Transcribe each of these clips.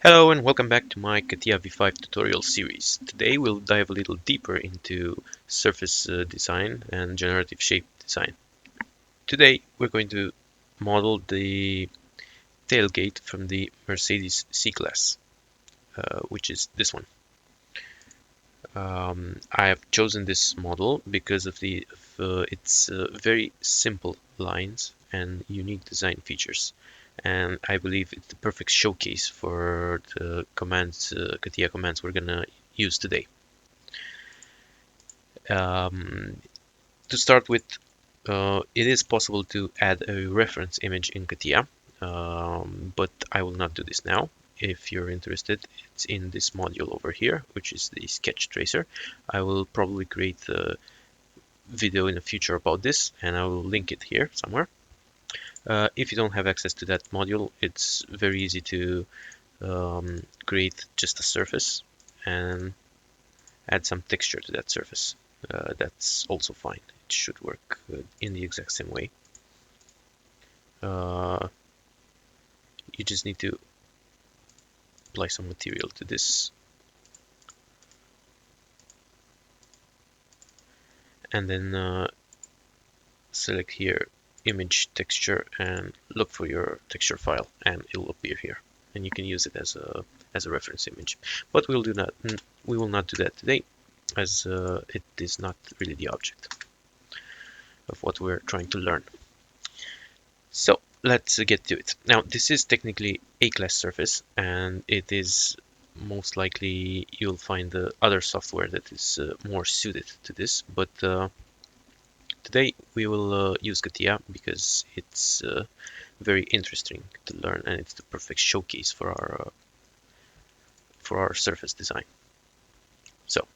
Hello and welcome back to my CATIA V5 tutorial series. Today we'll dive a little deeper into surface design and generative shape design. Today we're going to model the tailgate from the Mercedes C-Class, which is this one. I have chosen this model because of its very simple lines and unique design features. And I believe it's the perfect showcase for the commands, CATIA commands we're gonna use today. To start with, it is possible to add a reference image in CATIA, but I will not do this now. If you're interested, it's in this module over here, which is the sketch tracer. I will probably create a video in the future about this, and I will link it here somewhere. If you don't have access to that module, it's very easy to create just a surface and add some texture to that surface. That's also fine. It should work in the exact same way. You just need to apply some material to this, and then select here image texture and look for your texture file, and it will appear here, and you can use it as a reference image. But we will not do that today, as it is not really the object of what we're trying to learn. So let's get to it. Now, this is technically a class surface, and it is most likely you'll find the other software that is more suited to this, but today we will use CATIA because it's very interesting to learn, and it's the perfect showcase for our surface design. So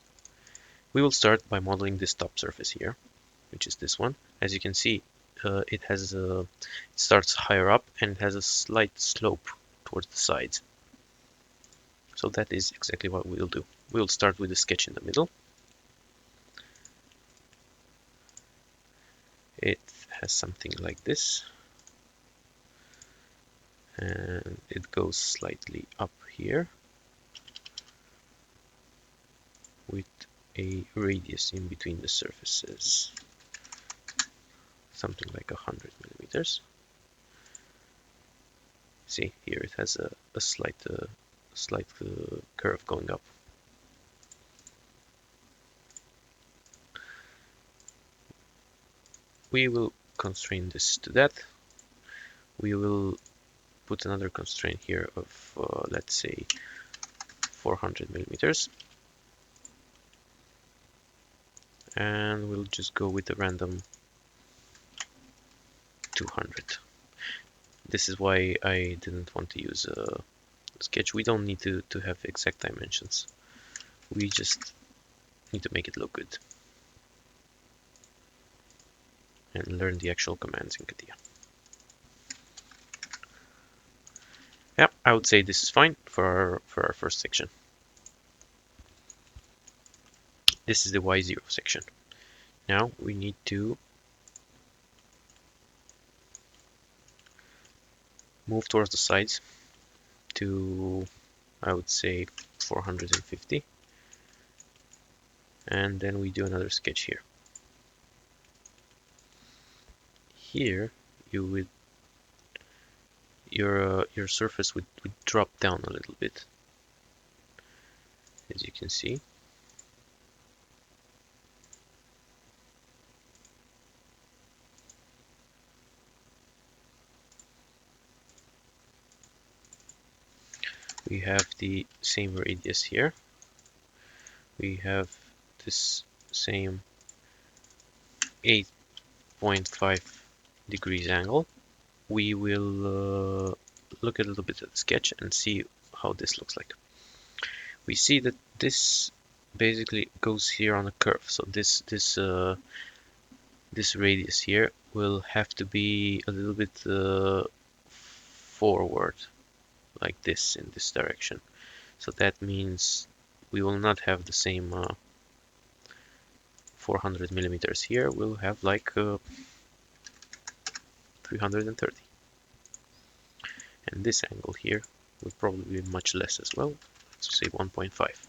we will start by modeling this top surface here, which is this one. As you can see, it starts higher up and has a slight slope towards the sides. So that is exactly what we'll do. We'll start with a sketch in the middle. It has something like this, and it goes slightly up here with a radius in between the surfaces, something like 100 millimeters. See, here it has a slight curve going up. We will constrain this to that. We will put another constraint here of let's say 400 millimeters, and we'll just go with a random 200. This is why I didn't want to use a sketch. We don't need to have exact dimensions. We just need to make it look good and learn the actual commands in CATIA. Yeah, I would say this is fine for our first section. This is the Y0 section. Now we need to move towards the sides to, I would say, 450, and then we do another sketch here. Here you would your surface would drop down a little bit, as you can see. We have the same radius here. We have this same 8.5 degrees angle. We will look a little bit at the sketch and see how this looks like. We see that this basically goes here on a curve. So this radius here will have to be a little bit forward, like this, in this direction. So that means we will not have the same 400 millimeters here. We'll have like 330. And this angle here will probably be much less as well. Let's say 1.5.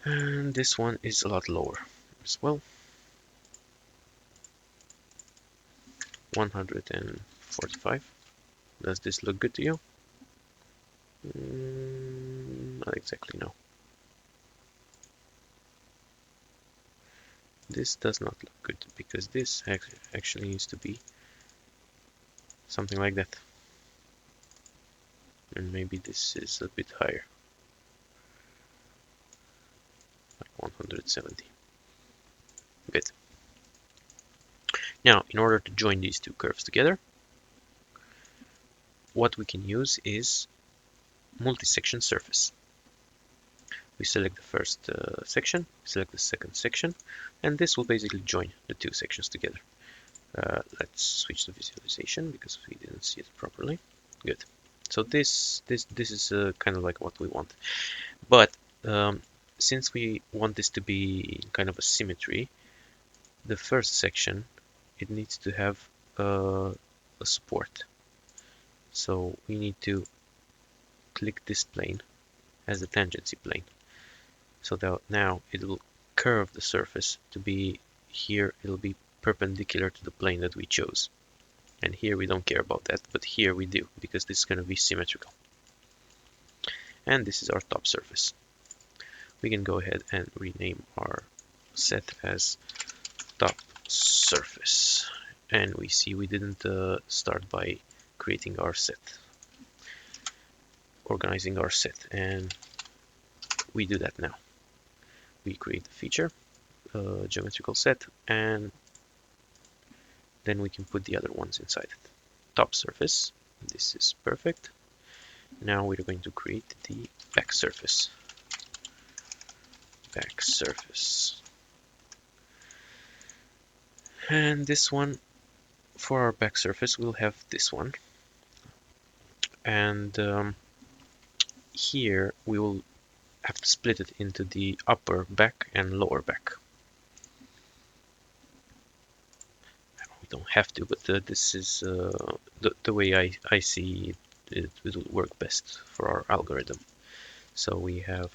And this one is a lot lower as well. 145. Does this look good to you? Not exactly, no. This does not look good because this actually needs to be something like that. And maybe this is a bit higher, like 170. Good. Now, in order to join these two curves together, what we can use is multi-section surface. We select the first section, select the second section, and this will basically join the two sections together. Let's switch to visualization because we didn't see it properly. Good. So this is kind of like what we want. But since we want this to be kind of a symmetry, the first section, it needs to have a support. So we need to click this plane as the tangency plane. So that now it will curve the surface to be here, it'll be perpendicular to the plane that we chose. And here we don't care about that, but here we do, because this is going to be symmetrical. And this is our top surface. We can go ahead and rename our set as top surface. And we see we didn't start by creating our set, organizing our set, and we do that now. We create the feature, geometrical set, and then we can put the other ones inside it. Top surface, this is perfect. Now we're going to create the back surface. Back surface. And this one, for our back surface, we'll have this one. And here we will have to split it into the upper back and lower back. We don't have to, but this is the way I see it will work best for our algorithm. So we have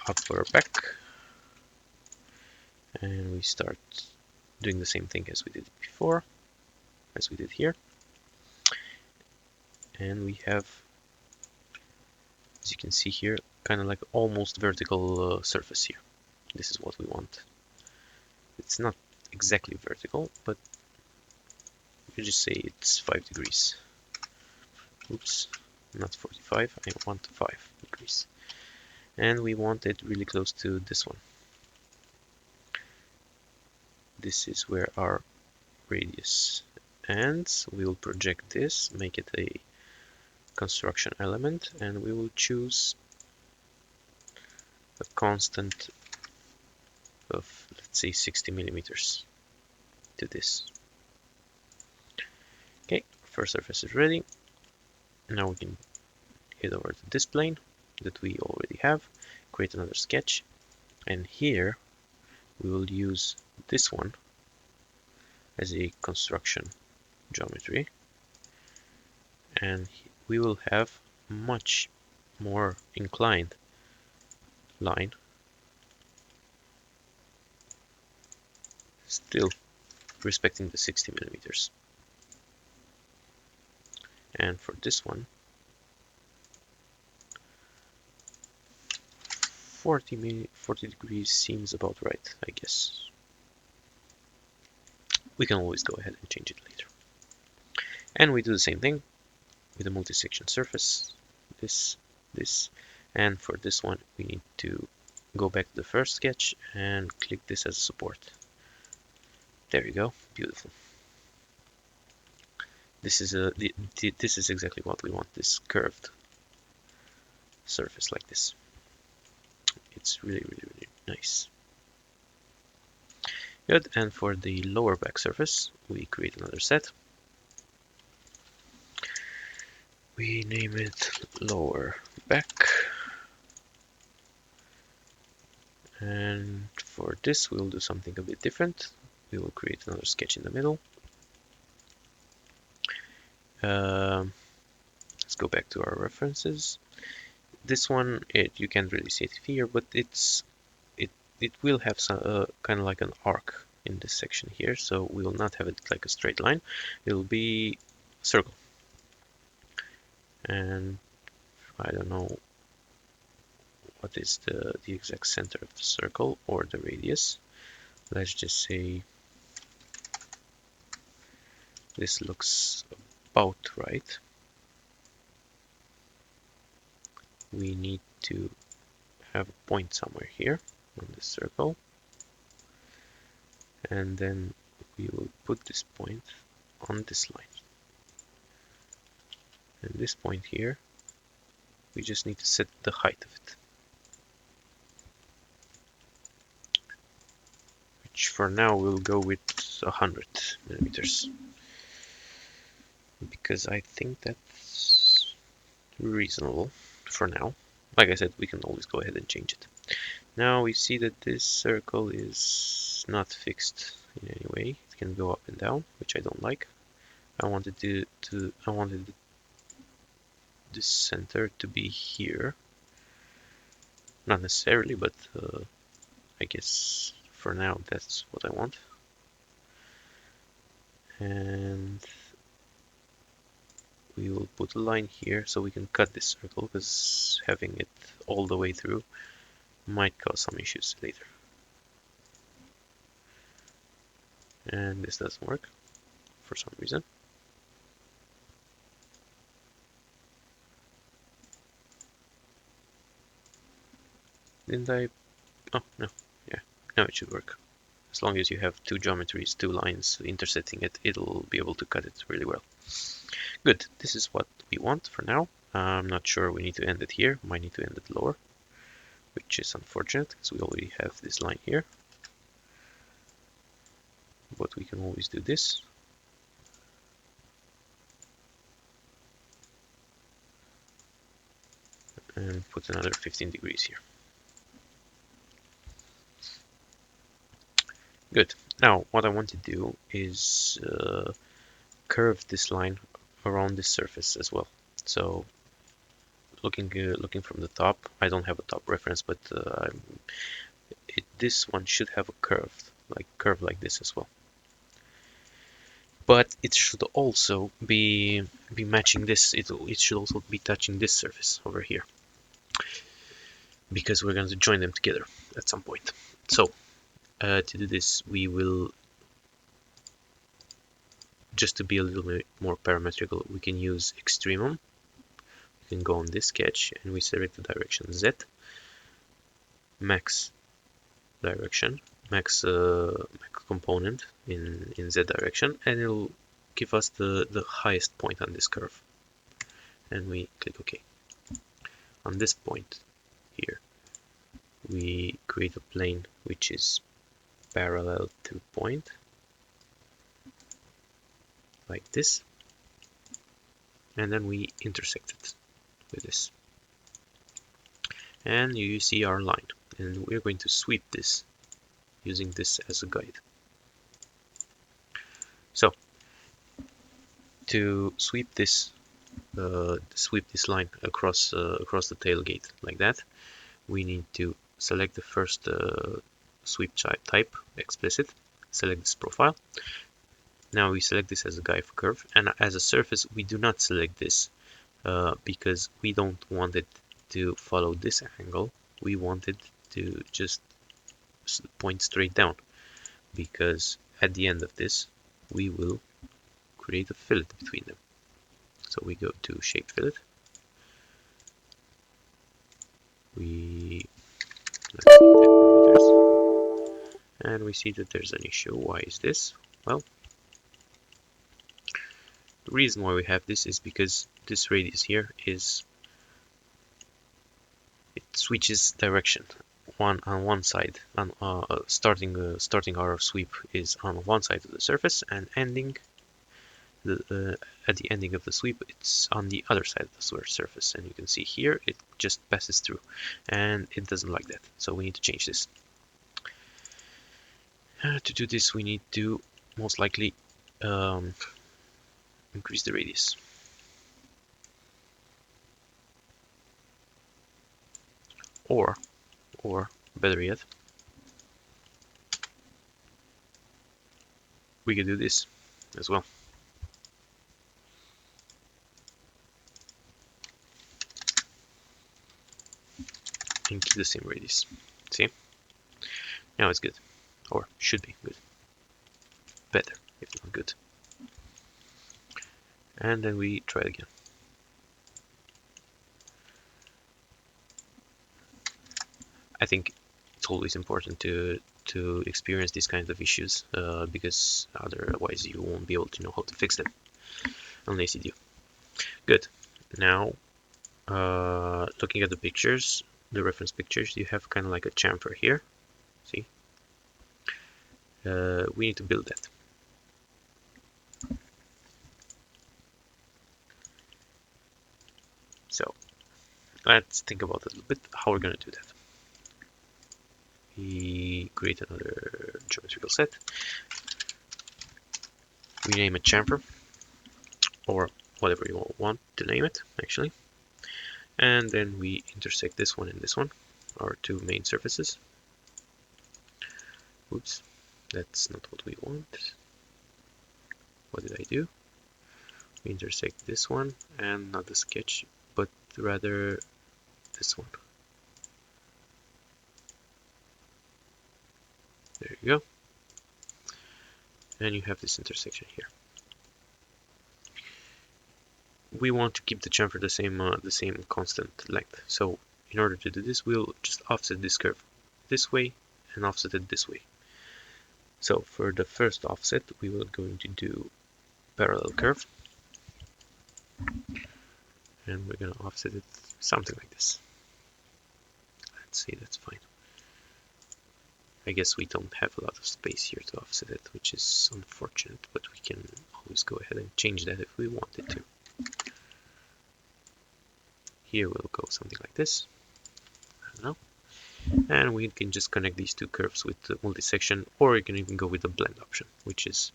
upper back, and we start doing the same thing as we did before, as we did here. And we have, as you can see here, kind of like almost vertical surface here. This is what we want. It's not exactly vertical, but you just say it's 5 degrees. Oops, not 45, I want 5 degrees. And we want it really close to this one. This is where our radius ends. We will project this, make it a construction element, and we will choose a constant of, let's say, 60 millimeters to this. Okay, first surface is ready. Now we can head over to this plane that we already have, create another sketch, and here we will use this one as a construction geometry, and we will have much more inclined line, still respecting the 60 millimeters. And for this one, 40 degrees seems about right, I guess. We can always go ahead and change it later. And we do the same thing with a multi-section surface, this, and for this one we need to go back to the first sketch and click this as a support. There you go, beautiful. This is this is exactly what we want, this curved surface like this. It's really nice. Good, and for the lower back surface, we create another set. We name it lower back. And for this, we'll do something a bit different. We will create another sketch in the middle. Let's go back to our references. This one, you can't really see it here, but it will have some kind of like an arc in this section here, so we will not have it like a straight line. It will be a circle, and I don't know what is the exact center of the circle or the radius. Let's just say this looks about right. We need to have a point somewhere here on this circle, and then we will put this point on this line. And this point here, we just need to set the height of it, which for now we'll go with 100 millimeters, because I think that's reasonable for now. Like I said, we can always go ahead and change it. Now we see that this circle is not fixed in any way. It can go up and down, which I don't like. I wanted I wanted this center to be here. Not necessarily, but I guess for now that's what I want. And we will put a line here so we can cut this circle, because having it all the way through might cause some issues later. And this doesn't work for some reason. Didn't I? Oh, no. Yeah, now it should work. As long as you have two geometries, two lines intersecting it, it'll be able to cut it really well. Good, this is what we want for now. I'm not sure we need to end it here. Might need to end it lower, which is unfortunate because we already have this line here. But we can always do this. And put another 15 degrees here. Good. Now, what I want to do is curve this line around this surface as well. So, looking from the top, I don't have a top reference, but this one should have a curve like this as well. But it should also be matching this. It should also be touching this surface over here, because we're going to join them together at some point. So to do this, we will, just to be a little bit more parametrical, we can use extremum. We can go on this sketch and we select the direction Z, max direction, max component in Z direction, and it'll give us the highest point on this curve. And we click OK. On this point here, we create a plane which is parallel to point, like this, and then we intersect it with this. And you see our line, and we're going to sweep this using this as a guide. So to sweep this line across the tailgate like that, we need to select the first sweep type, explicit, select this profile. Now we select this as a guide curve, and as a surface we do not select this because we don't want it to follow this angle. We want it to just point straight down, because at the end of this we will create a fillet between them. So we go to shape fillet, we let's see 10 millimeters, and we see that there's an issue. Why is this? Well, the reason why we have this is because this radius here is, it switches direction. On one side, starting our sweep is on one side of the surface, and ending at the ending of the sweep, it's on the other side of the surface. And you can see here it just passes through, and it doesn't like that. So we need to change this. To do this, we need to most likely increase the radius. Or better yet, we can do this as well. And keep the same radius. See? Now it's good. Or should be good. Better, if not good. And then we try it again. I think it's always important to experience these kinds of issues because otherwise you won't be able to know how to fix them unless you do. Good. Now, looking at the pictures, the reference pictures, you have kind of like a chamfer here. See? We need to build that. So let's think about it a little bit, how we're going to do that. We create another geometrical set. We name it chamfer, or whatever you want to name it, actually. And then we intersect this one and this one, our two main surfaces. Oops, that's not what we want. What did I do? We intersect this one, and not the sketch, but rather this one. There you go. And you have this intersection here. We want to keep the chamfer the same constant length. So in order to do this, we'll just offset this curve this way and offset it this way. So for the first offset, we will going to do parallel curve, and we're going to offset it something like this. Let's see, that's fine. I guess we don't have a lot of space here to offset it, which is unfortunate, but we can always go ahead and change that if we wanted to. Here we'll go something like this. I don't know. And we can just connect these two curves with the multisection, or you can even go with the blend option, which is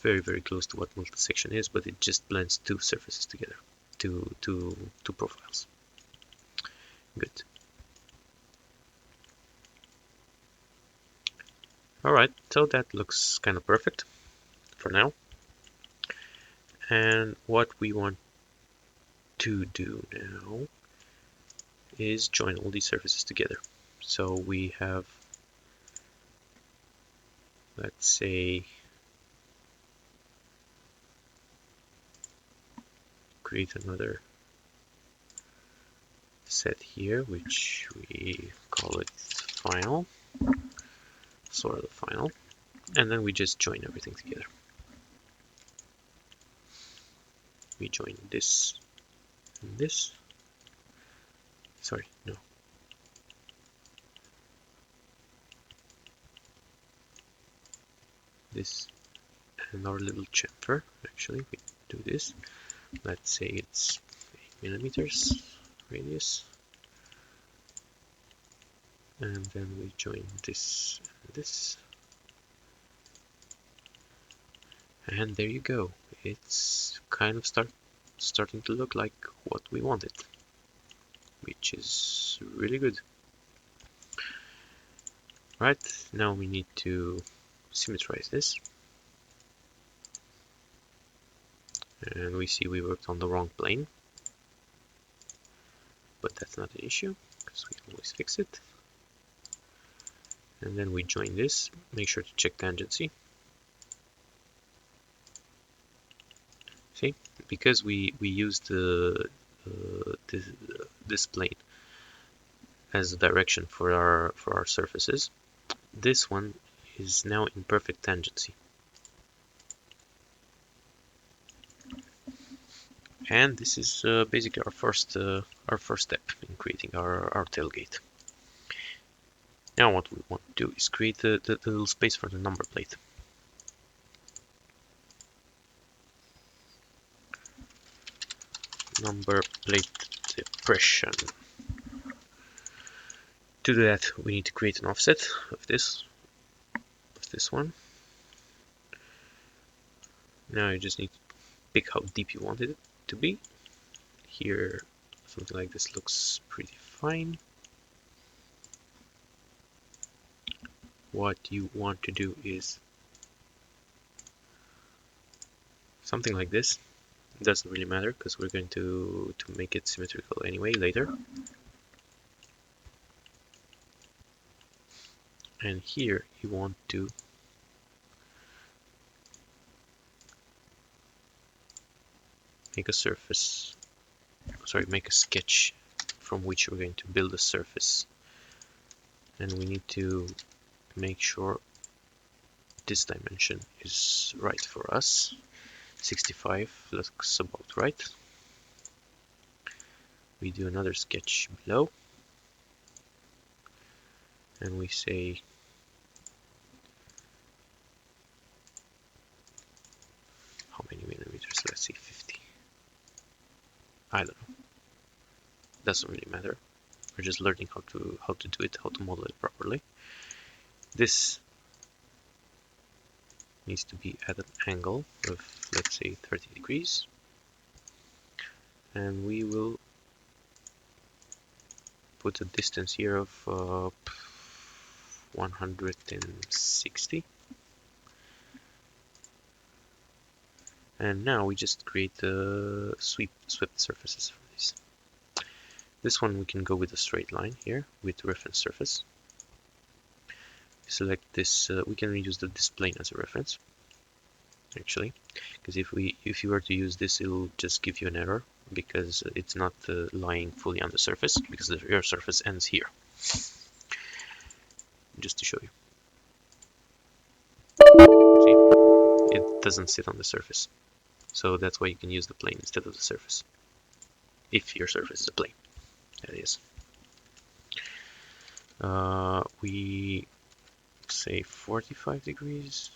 very, very close to what multisection is, but it just blends two surfaces together, two profiles. Good. Alright, so that looks kind of perfect for now. And what we want to do now is join all these surfaces together. So we have, let's say, create another set here, which we call it final, sort of final, and then we just join everything together. We join this and this. Sorry, no. This and our little chamfer. Actually, we do this. Let's say it's 8 millimeters radius. And then we join this and this. And there you go. It's kind of starting to look like what we wanted, which is really good. Right, now we need to symmetrize this. And we see we worked on the wrong plane. But that's not an issue, because we can always fix it. And then we join this. Make sure to check tangency. See, because we used this plane as a direction for our surfaces, this one is now in perfect tangency. And this is basically our first step in creating our tailgate. Now what we want to do is create the little space for the number plate. Number plate depression. To do that, we need to create an offset of this one. Now you just need to pick how deep you want it to be. Here, something like this looks pretty fine. what you want to do is something like this. It doesn't really matter because we're going to make it symmetrical anyway later. And here you want to make a surface, sorry, make a sketch from which we're going to build a surface. And we need to make sure this dimension is right for us. 65 looks about right. We do another sketch below and we say how many millimeters? Let's say 50. I don't know. Doesn't really matter. We're just learning how to do it, how to model it properly. This needs to be at an angle of, let's say, 30 degrees. And we will put a distance here of 160. And now we just create swept surfaces for this. This one we can go with a straight line here with reference surface. Select this, we can use this plane as a reference actually, because if you were to use this, it will just give you an error because it's not lying fully on the surface, because your surface ends here. Just to show you, see, it doesn't sit on the surface, so that's why you can use the plane instead of the surface, if your surface is a plane, that is. We say 45 degrees,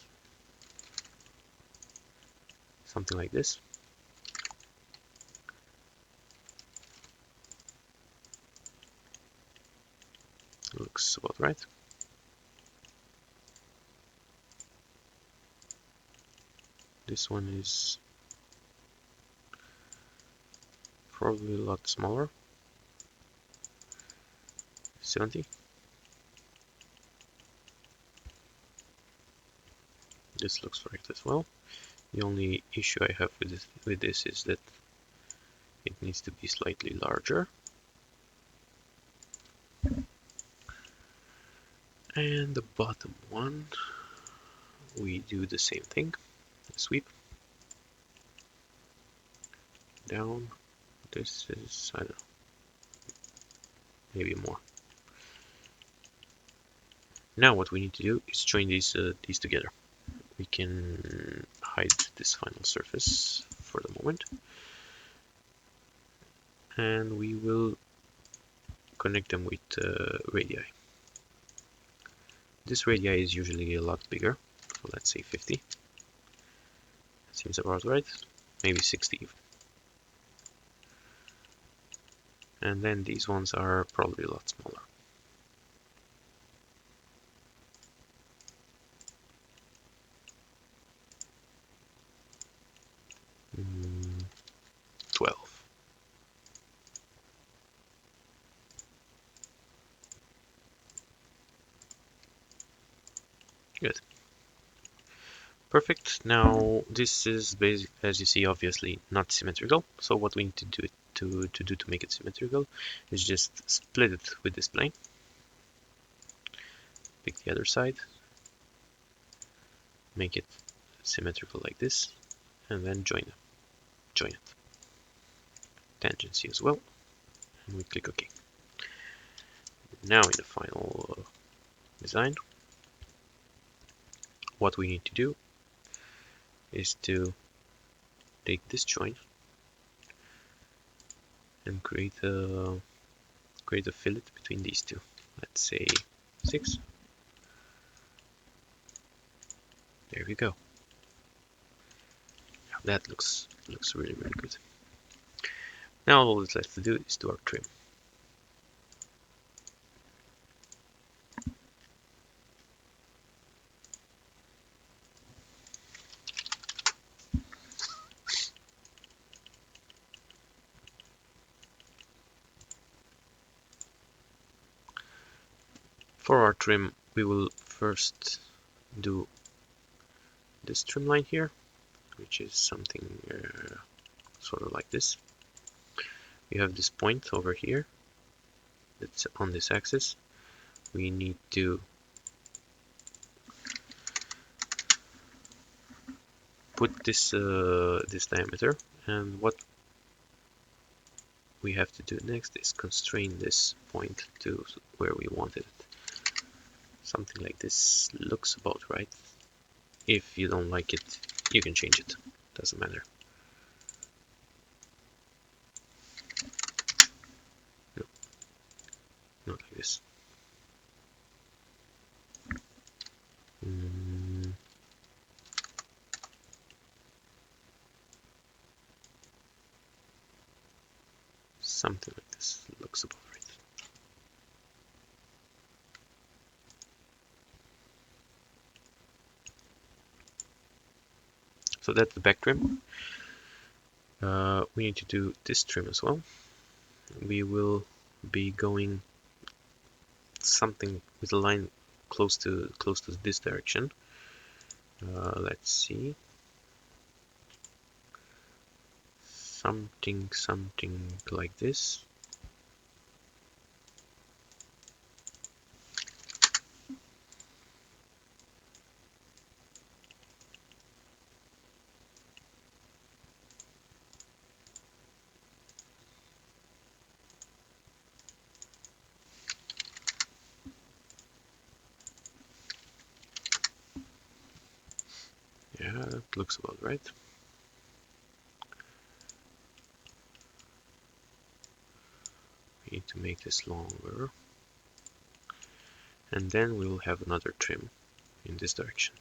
something like this. Looks about right. This one is probably a lot smaller. 70. This looks right as well. The only issue I have with this is that it needs to be slightly larger. And the bottom one, we do the same thing. Sweep down. This is, I don't know, maybe more. Now what we need to do is join these together. We can hide this final surface for the moment, and we will connect them with radii. This radii is usually a lot bigger, so let's say 50. Seems about right, maybe 60 even. And then these ones are probably a lot smaller. 12. Good. Perfect. Now this is basic, as you see, obviously not symmetrical. So what we need to do to make it symmetrical is just split it with this plane. Pick the other side, make it symmetrical like this, and then join it. Tangency as well, and we click OK. Now in the final design, what we need to do is to take this joint and create a fillet between these two. Let's say 6. There we go. That looks really good. Now all that's left to do is do our trim. For our trim, we will first do this trim line here, which is something sort of like this. We have this point over here that's on this axis. We need to put this this diameter, and what we have to do next is constrain this point to where we wanted it. Something like this looks about right. If you don't like it, you can change it. Doesn't matter. No, not like this. Something like this looks about right. So that's the back trim. We need to do this trim as well. We will be going something with a line close to this direction. Let's see. Something like this. Yeah, that looks about right. We need to make this longer. And then we'll have another trim in this direction.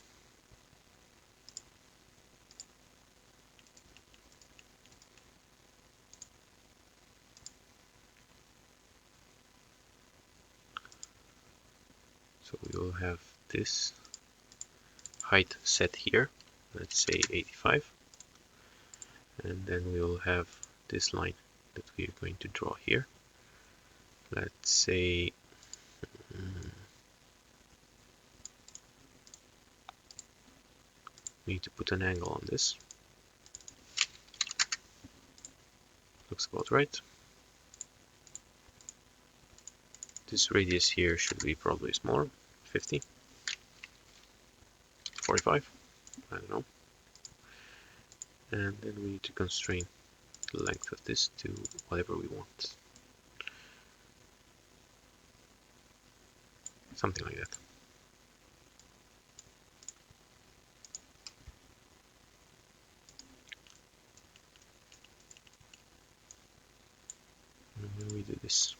So we will have this height set here, let's say 85, and then we will have this line that we are going to draw here. Let's say we need to put an angle on this. Looks about right. This radius here should be probably smaller, 50, 45, I don't know. And then we need to constrain the length of this to whatever we want. Something like that. And then we do this.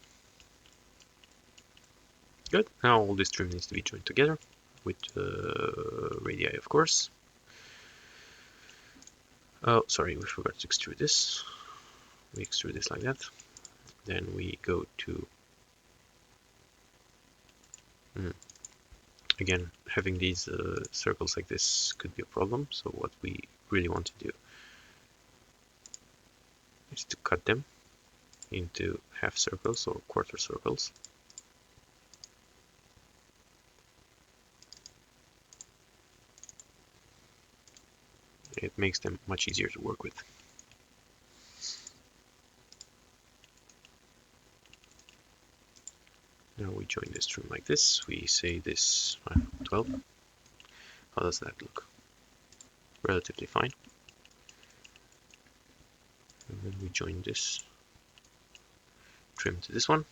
Good. Now all this trim needs to be joined together with radii, of course. Oh, sorry, we forgot to extrude this. We extrude this like that. Then we go to again, having these circles like this could be a problem. So what we really want to do is to cut them into half circles or quarter circles. It makes them much easier to work with. Now we join this trim like this. We say this 12. How does that look? Relatively fine. And then we join this trim to this one.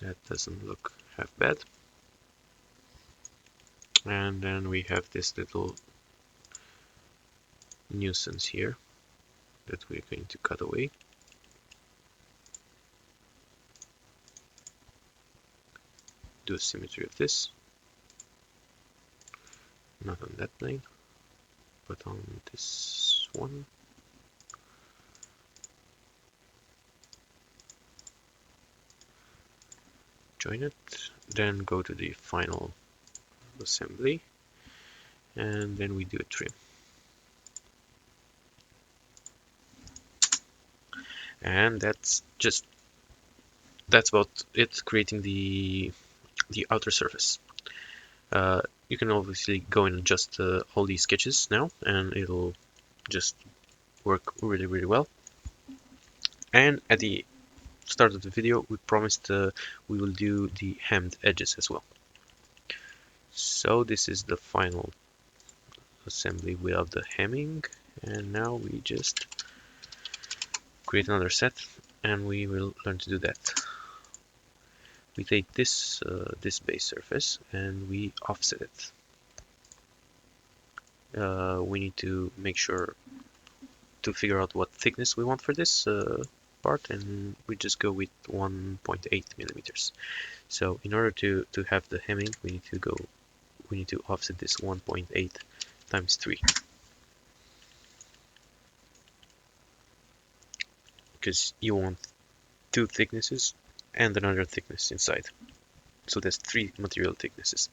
That doesn't look half bad. And then we have this little nuisance here that we're going to cut away. Do a symmetry of this. Not on that plane, but on this one. Join it, then go to the final assembly and then we do a trim. And that's about it, creating the outer surface. You can obviously go and adjust all these sketches now, and it'll just work really, really well. And at the start of the video, we promised we will do the hemmed edges as well. So this is the final assembly without the hemming, and now we just create another set, and we will learn to do that. We take this this base surface and we offset it. We need to make sure to figure out what thickness we want for this part, and we just go with 1.8 millimeters. So in order to have the hemming, we need to offset this 1.8 times 3, because you want two thicknesses and another thickness inside. So there's 3 material thicknesses.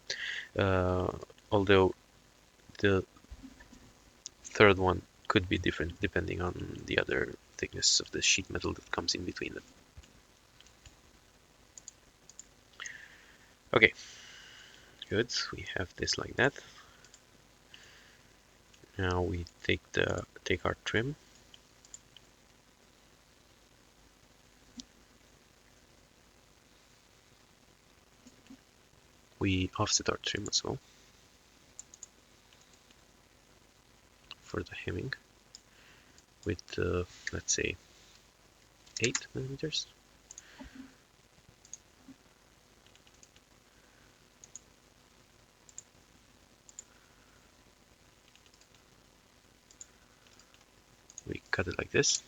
Although the third one could be different depending on the other thickness of the sheet metal that comes in between them. Okay, good. We have this like that. Now we take our trim. We offset our trim as well for the hemming with let's say 8 millimeters. We cut it like this.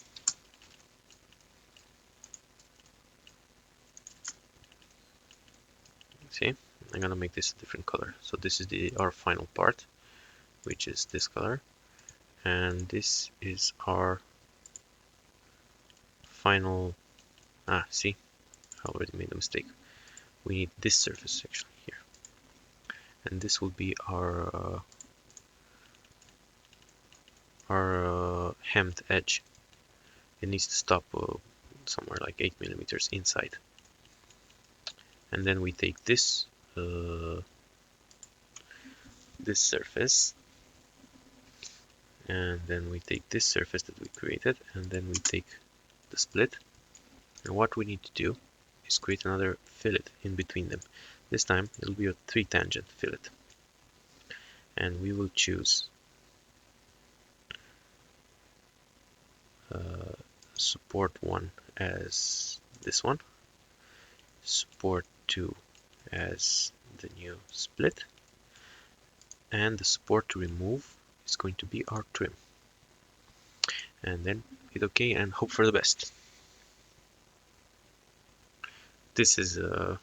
See, I'm gonna make this a different color. So this is our final part, which is this color, and this is our final. See, I already made a mistake. We need this surface actually here, and this will be our hemmed edge. It needs to stop somewhere like 8 millimeters inside. And then we take this this surface, and then we take this surface that we created, and then we take the split. And what we need to do is create another fillet in between them. This time it'll be a 3 tangent fillet, and we will choose support 1 as this one, support 2 as the new split, and the support to remove is going to be our trim. And then hit OK and hope for the best. This is a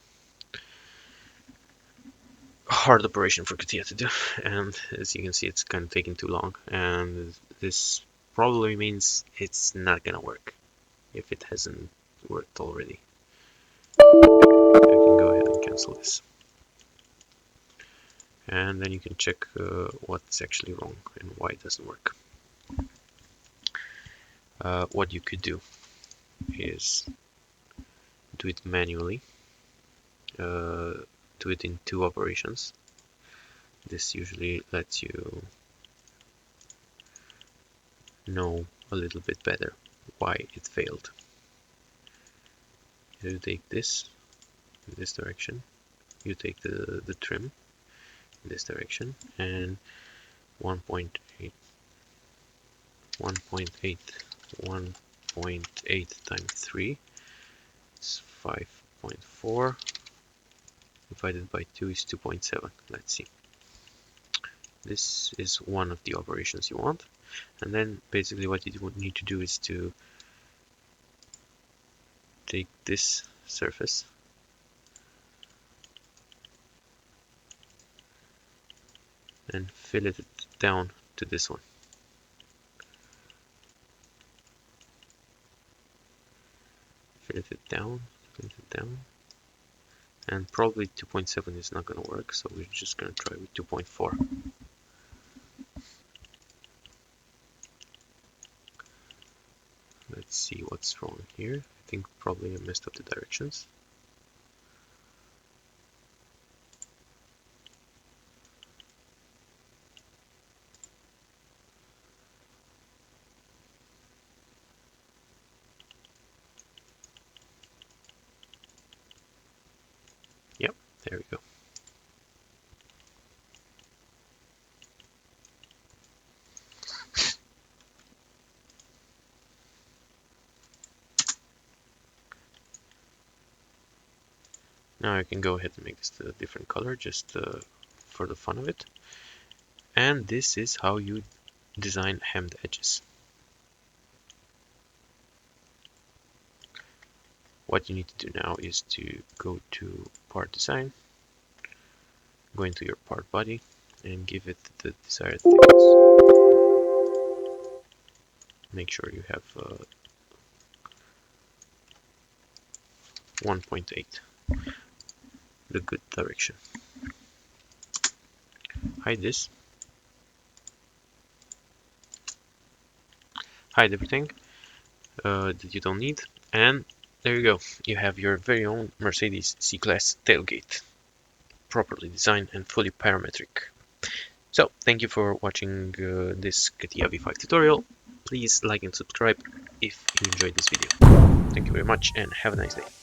hard operation for CATIA to do, and as you can see, it's kind of taking too long, and this probably means it's not gonna work if it hasn't worked already. I can go ahead and cancel this, and then you can check what's actually wrong and why it doesn't work. What you could do is do it manually, do it in 2 operations. This usually lets you know a little bit better why it failed. You take this in this direction, you take the trim in this direction, and 1.8 times 3 is 5.4 divided by 2 is 2.7. Let's see. This is one of the operations you want, and then basically what you would need to do is to take this surface and fillet it down to this one. Fillet it down, and probably 2.7 is not going to work, so we're just going to try with 2.4. see what's wrong here. I think probably I messed up the directions. Yep, there we go. Now I can go ahead and make this a different color just for the fun of it. And this is how you design hemmed edges. What you need to do now is to go to part design, go into your part body and give it the desired thickness. Make sure you have 1.8, the good direction. Hide this, hide everything that you don't need, and there you go. You have your very own Mercedes C-Class tailgate, properly designed and fully parametric. So, thank you for watching this CATIA V5 tutorial. Please like and subscribe if you enjoyed this video. Thank you very much and have a nice day.